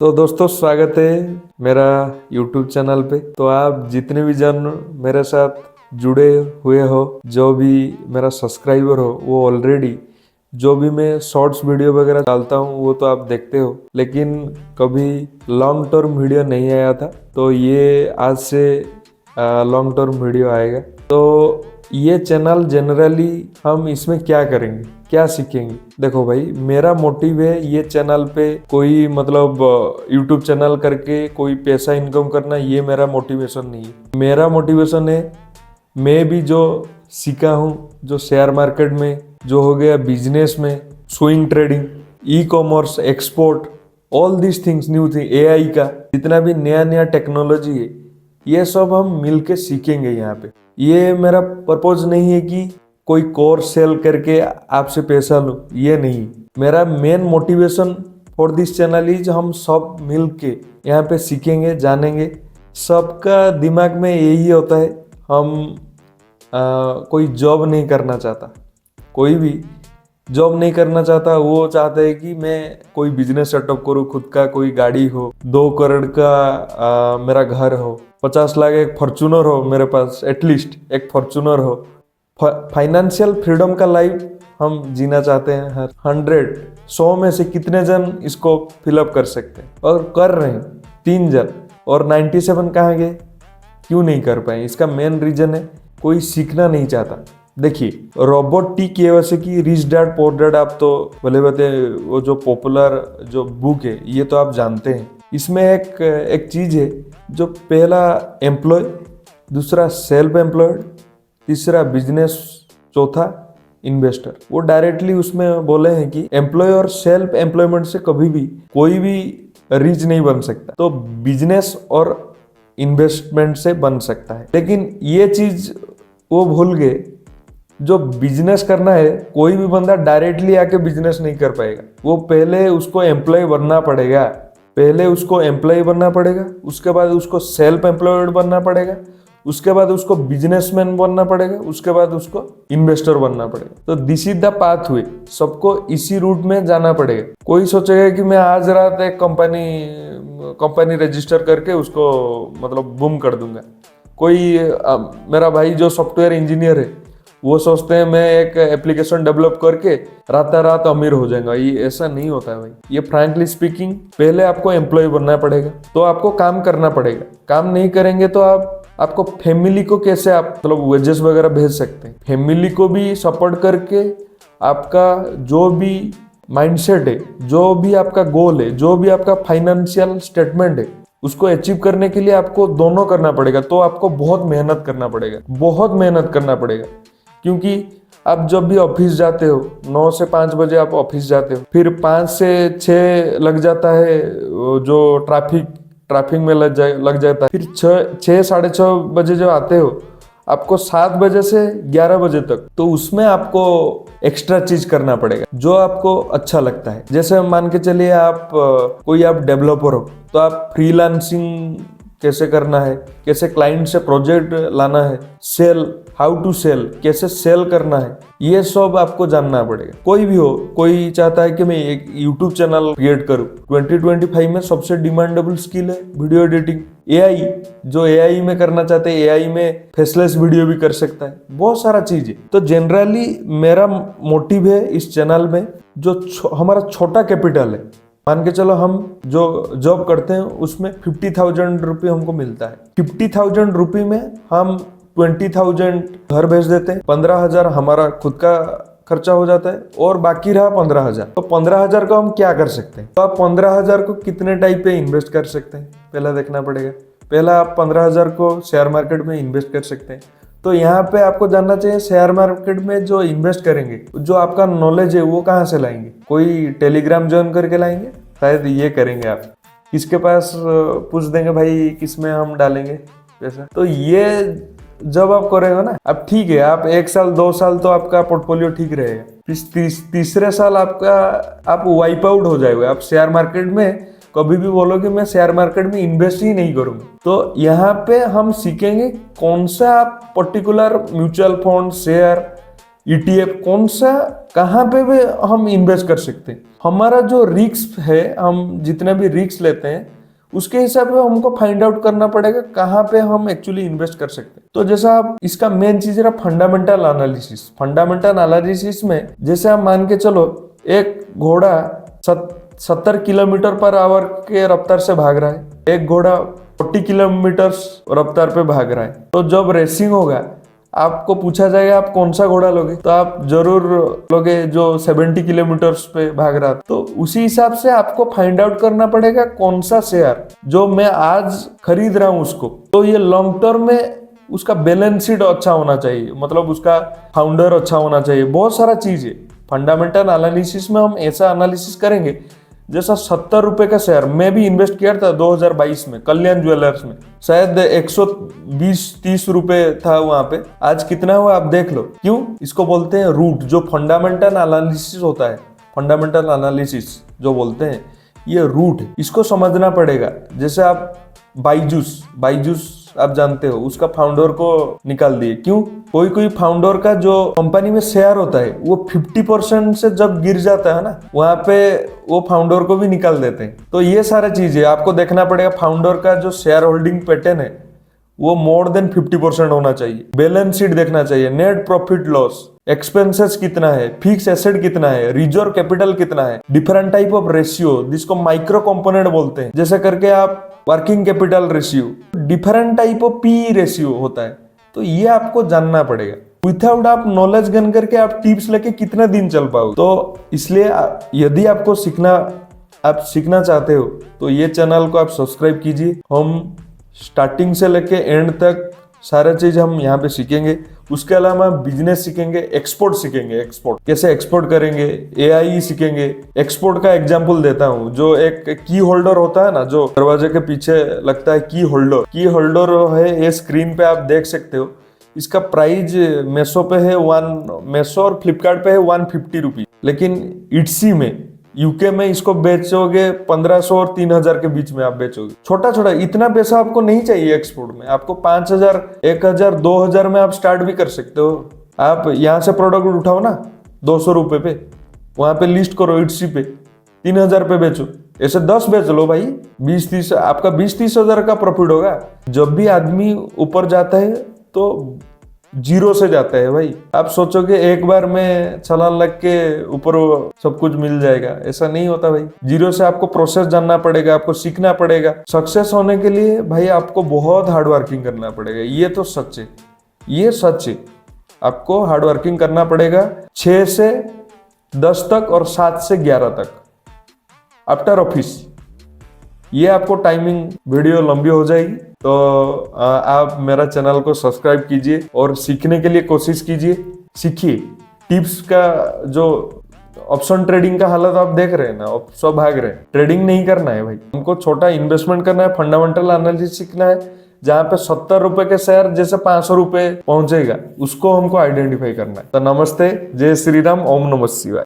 तो दोस्तों स्वागत है मेरा YouTube चैनल पे। तो आप जितने भी जन मेरे साथ जुड़े हुए हो, जो भी मेरा सब्सक्राइबर हो, वो ऑलरेडी जो भी मैं शॉर्ट्स वीडियो वगैरह डालता हूँ वो तो आप देखते हो, लेकिन कभी लॉन्ग टर्म वीडियो नहीं आया था। तो ये आज से लॉन्ग टर्म वीडियो आएगा। तो ये चैनल जनरली हम इसमें क्या करेंगे, क्या सीखेंगे। देखो भाई, मेरा मोटिव है ये चैनल पे कोई मतलब यूट्यूब चैनल करके कोई पैसा इनकम करना, ये मेरा मोटिवेशन नहीं है। मेरा मोटिवेशन है मैं भी जो सीखा हूँ, जो शेयर मार्केट में जो हो गया, बिजनेस में, swing trading, e commerce, export, all this things, new thing, AI का जितना भी नया नया टेक्नोलॉजी है, ये सब हम मिलके सीखेंगे यहाँ पे। ये मेरा पर्पज नहीं है कि कोई कोर्स सेल करके आपसे पैसा लूं, ये नहीं। मेरा main motivation for this channel is हम सब मिलके यहाँ पे सीखेंगे, जानेंगे। सबका दिमाग में यही होता है, हम कोई जॉब नहीं करना चाहता, कोई भी जॉब नहीं करना चाहता। वो चाहता है कि मैं कोई बिजनेस सेटअप करूँ खुद का, कोई गाड़ी हो, 2 करोड़ का मेरा घर हो, 50 लाख एक फॉर्चूनर हो मेरे पास, एटलीस्ट एक फॉर्चूनर हो। फाइनेंशियल फ्रीडम का लाइफ हम जीना चाहते हैं। हर 100 में से कितने जन इसको फिलअप कर सकते हैं, और कर रहे हैं 3 जन, और 97 कहाँ गए, क्यों नहीं कर पाए। इसका मेन रीजन है कोई सीखना नहीं चाहता। देखिए, Robert T Kiyosaki, rich dad poor dad, आप तो भले भले वो जो पॉपुलर जो बुक है ये तो आप जानते हैं। इसमें एक चीज है, जो पहला एम्प्लॉय, दूसरा सेल्फ एम्प्लॉयड, तीसरा बिजनेस, चौथा इन्वेस्टर। वो डायरेक्टली उसमें बोले हैं कि एम्प्लॉय और सेल्फ एम्प्लॉयमेंट से कभी भी कोई भी रिच नहीं बन सकता, तो बिजनेस और इन्वेस्टमेंट से बन सकता है। लेकिन ये चीज वो भूल गए, जो बिजनेस करना है कोई भी बंदा डायरेक्टली आके बिजनेस नहीं कर पाएगा। वो पहले उसको एम्प्लॉय बनना पड़ेगा, उसके बाद उसको सेल्फ एम्प्लॉयड बनना पड़ेगा, उसके बाद उसको बिजनेसमैन बनना पड़ेगा, उसके बाद उसको इन्वेस्टर बनना पड़ेगा। तो दिस इज द पाथ वे, सबको इसी रूट में जाना पड़ेगा। कोई सोचेगा कि मैं आज रात एक कंपनी रजिस्टर करके उसको मतलब बूम कर दूंगा। कोई मेरा भाई जो सॉफ्टवेयर इंजीनियर है, वो सोचते हैं मैं एक एप्लीकेशन डेवलप करके रात अमीर हो जाएगा। ये ऐसा नहीं होता है भाई। ये फ्रैंकली स्पीकिंग, पहले आपको एम्प्लॉय बनना पड़ेगा, तो आपको काम करना पड़ेगा। काम नहीं करेंगे तो आपको फैमिली को कैसे आप मतलब वेजेस वगैरह भेज सकते हैं। फैमिली को भी सपोर्ट करके आपका जो भी माइंडसेट है, जो भी आपका गोल है, जो भी आपका फाइनेंशियल स्टेटमेंट है, उसको अचीव करने के लिए आपको दोनों करना पड़ेगा। तो आपको बहुत मेहनत करना पड़ेगा, क्योंकि आप जब भी ऑफिस जाते हो, 9 से 5 बजे आप ऑफिस जाते हो, फिर 5 से 6 लग जाता है जो ट्रैफिक में लग जाता है, फिर 6 साढ़े 6 बजे जो आते हो, आपको 7 बजे से 11 बजे तक, तो उसमें आपको एक्स्ट्रा चीज करना पड़ेगा जो आपको अच्छा लगता है। जैसे मान के चलिए आप आप डेवलपर हो, तो आप फ्रीलांसिंग कैसे करना है, कैसे क्लाइंट से प्रोजेक्ट लाना है, हाउ टू सेल, कैसे सेल करना है, ये सब आपको जानना पड़ेगा। कोई भी हो, कोई चाहता है कि मैं एक यूट्यूब चैनल क्रिएट करूं। 2025 में सबसे डिमांडेबल स्किल है वीडियो एडिटिंग। एआई, जो एआई में करना चाहते हैं, एआई में फेसलेस वीडियो भी कर सकता है, बहुत सारा चीज है। तो जनरली मेरा मोटिव है इस चैनल में, जो हमारा छोटा कैपिटल है, मान के चलो हम जो जॉब करते हैं उसमें 50,000 रुपये हमको मिलता है। 50,000 रुपये में हम 20,000 घर भेज देते हैं, 15,000 हमारा खुद का खर्चा हो जाता है, और बाकी रहा 15,000। तो 15,000 को हम क्या कर सकते हैं, तो आप 15,000 को कितने टाइप पे इन्वेस्ट कर सकते हैं, पहला देखना पड़ेगा। पहला आप 15,000 को शेयर मार्केट में इन्वेस्ट कर सकते हैं। तो यहाँ पे आपको जानना चाहिए, शेयर मार्केट में जो इन्वेस्ट करेंगे, जो आपका नॉलेज है वो कहाँ से लाएंगे। कोई टेलीग्राम ज्वाइन करके लाएंगे, शायद ये करेंगे आप। किसके पास पूछ देंगे भाई किस में हम डालेंगे पैसा। तो ये जब आप करेगा ना, अब ठीक है, आप 1 साल 2 साल तो आपका पोर्टफोलियो ठीक रहेगा, तीसरे साल आप वाइप आउट हो जाएगा। आप शेयर मार्केट में कभी भी बोलोगे मैं शेयर मार्केट में इन्वेस्ट ही नहीं करूंगा। तो यहाँ पे हम सीखेंगे कौन सा आप particular mutual fund, share, ETF, कौन सा कहाँ पे भी हम इन्वेस्ट कर सकते हैं। हमारा जो रिस्क है, हम जितने भी रिस्क लेते हैं उसके हिसाब से हमको फाइंड आउट करना पड़ेगा कहाँ पे हम एक्चुअली इन्वेस्ट कर सकते हैं। तो जैसा आप इसका मेन चीज है फंडामेंटल एनालिसिस। फंडामेंटल एनालिसिस में जैसे आप मान के चलो एक घोड़ा 70 किलोमीटर पर आवर के रफ्तार से भाग रहा है, एक घोड़ा 40 किलोमीटर रफ्तार पे भाग रहा है। तो जब रेसिंग होगा आपको पूछा जाएगा आप कौन सा घोड़ा लोगे, तो आप जरूर लोगे जो 70 किलोमीटर पे भाग रहा था। तो उसी हिसाब से आपको फाइंड आउट करना पड़ेगा कौन सा शेयर जो मैं आज खरीद रहा हूं उसको, तो ये लॉन्ग टर्म में उसका बैलेंस शीट अच्छा होना चाहिए, मतलब उसका फाउंडर अच्छा होना चाहिए, बहुत सारा चीज है। फंडामेंटल एनालिसिस में हम ऐसा एनालिसिस करेंगे जैसा 70 रुपए का शेयर मैं भी इन्वेस्ट किया था 2022 में कल्याण ज्वेलर्स में, शायद 120-30 रुपए था वहां पे, आज कितना हुआ आप देख लो। क्यों? इसको बोलते हैं रूट। जो फंडामेंटल एनालिसिस होता है, फंडामेंटल एनालिसिस जो बोलते हैं, ये रूट है, इसको समझना पड़ेगा। जैसे आप बाइजूस आप जानते हो, उसका फाउंडर को निकाल दिए। क्यों? कोई फाउंडर का जो कंपनी में शेयर होता है वो 50% से जब गिर जाता है ना, वहां पे वो फाउंडर को भी निकाल देते हैं। तो ये सारा चीजें आपको देखना पड़ेगा। फाउंडर का जो शेयर होल्डिंग पैटर्न है वो मोर देन 50% होना चाहिए। बैलेंस शीट देखना चाहिए, नेट प्रॉफिट लॉस, एक्सपेंसेस कितना है, फिक्स एसेट कितना है, रिजर्व कैपिटल कितना है, डिफरेंट टाइप ऑफ रेशियो जिसको माइक्रो कंपोनेंट बोलते हैं, जैसे करके आप working capital ratio, different type of P ratio होता है। तो ये आपको जानना पड़ेगा। विदाउट आप नॉलेज गन करके आप टिप्स लेके कितना दिन चल पाओ। तो इसलिए यदि आपको सीखना चाहते हो तो ये चैनल को आप सब्सक्राइब कीजिए। हम स्टार्टिंग से लेके एंड तक सारा चीज हम यहाँ पे सीखेंगे। उसके अलावा बिजनेस सीखेंगे, एक्सपोर्ट सीखेंगे, एक्सपोर्ट कैसे एक्सपोर्ट करेंगे, एआई सीखेंगे। एक्सपोर्ट का एग्जांपल देता हूँ, जो एक की होल्डर होता है ना, जो दरवाजे के पीछे लगता है, की होल्डर है, ये स्क्रीन पे आप देख सकते हो। इसका प्राइस मेसो पे है मेसो और फ्लिपकार्ट पे है 150 रुपीज, लेकिन इट्सी में यूके में इसको बेचोगे 1500 और 3000 के बीच में आप बेचोगे। छोटा इतना पैसा आपको नहीं चाहिए एक्सपोर्ट में। आपको 5000, 1000, 2000 में आप स्टार्ट भी कर सकते हो। आप यहाँ से प्रोडक्ट उठाओ ना 200 रुपए पे, वहां पे लिस्ट करो इट्सी पे, 3000 पे बेचो, ऐसे 10 बेच लो भाई, 20-30, आपका 20-30 हजार का प्रॉफिट होगा। जब भी आदमी ऊपर जाता है तो जीरो से जाता है भाई। आप सोचोगे एक बार में छलांग लग के ऊपर सब कुछ मिल जाएगा, ऐसा नहीं होता भाई। जीरो से आपको प्रोसेस जानना पड़ेगा, आपको सीखना पड़ेगा। सक्सेस होने के लिए भाई आपको बहुत हार्ड वर्किंग करना पड़ेगा, ये तो सच है, ये सच है। आपको हार्ड वर्किंग करना पड़ेगा 6 से 10 तक और 7 से 11 तक आफ्टर ऑफिस। ये आपको टाइमिंग वीडियो लंबी हो जाएगी, तो आप मेरा चैनल को सब्सक्राइब कीजिए और सीखने के लिए कोशिश कीजिए। सीखिए टिप्स का। जो ऑप्शन ट्रेडिंग का हालत आप देख रहे हैं ना, सब भाग रहे हैं। ट्रेडिंग नहीं करना है भाई, हमको छोटा इन्वेस्टमेंट करना है, फंडामेंटल एनालिसिस सीखना है। जहाँ पे 70 रुपए के शेयर जैसे 500 रुपए पहुंचेगा, उसको हमको आइडेंटिफाई करना है। तो नमस्ते, जय श्री राम, ओम नमः शिवाय।